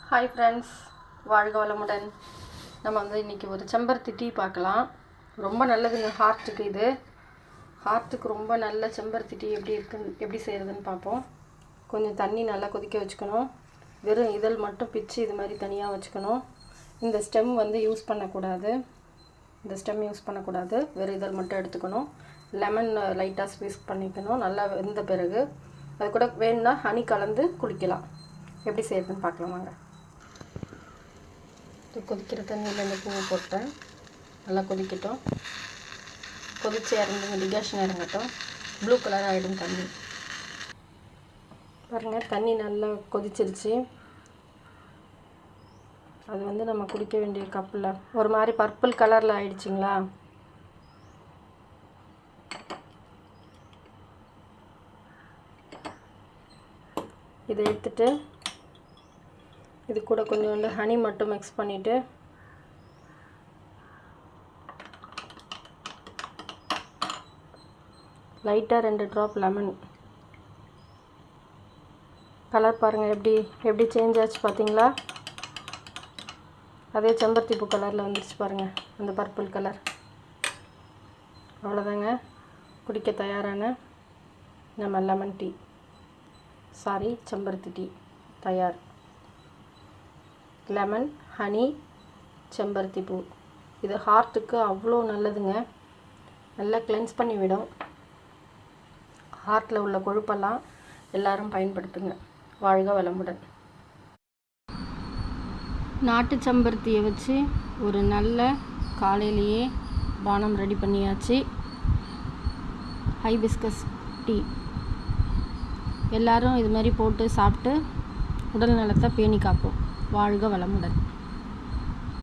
Hi friends, வாழ்க வளமுடன். நம்ம இன்றைக்கி ஒரு செம்பருத்தி டீ பார்க்கலாம். ரொம்ப நல்லதுங்க ஹார்ட்டுக்கு. இது ஹார்ட்டுக்கு ரொம்ப நல்ல செம்பருத்தி டீ எப்படி செய்கிறதுன்னு பார்ப்போம். கொஞ்சம் தண்ணி நல்லா கொதிக்க வச்சுக்கணும். வெறும் இதழ் மட்டும் பிச்சு இது மாதிரி தனியாக வச்சுக்கணும். இந்த ஸ்டெம் யூஸ் பண்ணக்கூடாது. வெறும் இதழ் மட்டும் எடுத்துக்கணும். லெமன் லைட்டாக ஸ்க்வீஸ் பண்ணிக்கணும். நல்லா வெந்த பிறகு அது கூட வேணும்னா ஹனி கலந்து குடிக்கலாம். எப்படி செய்யறதுன்னு பார்க்கலாம் வாங்க. கொதிக்கிற தண்ணியில் இந்த பூவை போட்டேன். நல்லா கொதிக்கட்டும். கொதிச்சு இறங்குங்க, டிகாஷன் இறங்கட்டும். ப்ளூ கலர் ஆகிடும் தண்ணி. பாருங்கள், தண்ணி நல்லா கொதிச்சிருச்சு. அது நம்ம குடிக்க வேண்டிய கப்பில் ஒரு மாதிரி பர்பிள் கலரில் ஆயிடுச்சிங்களா. இதை எடுத்துட்டு இது கூட கொஞ்சோண்டு ஹனி மட்டும் மிக்ஸ் பண்ணிவிட்டு லைட்டாக 2 ட்ராப் லெமன். கலர் பாருங்கள் எப்படி சேஞ்ச் ஆச்சு பார்த்தீங்களா. அதே செம்பருத்தி பூ கலரில் வந்துருச்சு பாருங்கள், அந்த பர்பிள் கலர். அவ்வளோதாங்க, குடிக்க தயாரான நம்ம லெமன் டீ, செம்பருத்தி டீ தயார். லெமன், ஹனி, செம்பருத்தி பூ. இது ஹார்ட்டுக்கு அவ்வளோ நல்லதுங்க. நல்லா கிளென்ஸ் பண்ணி விடும். ஹார்ட்டில் உள்ள கொழுப்பெல்லாம் எல்லாரும் பயன்படுத்துங்க. வாழ்க வளமுடன். நாட்டு செம்பருத்தியை வச்சு ஒரு நல்ல காலையிலேயே பானம் ரெடி பண்ணியாச்சு. Hibiscus tea. எல்லாரும் இது மாதிரி போட்டு சாப்பிட்டு உடல் நலத்தை பேணி காப்போம். வாழ்க வளமுடன்.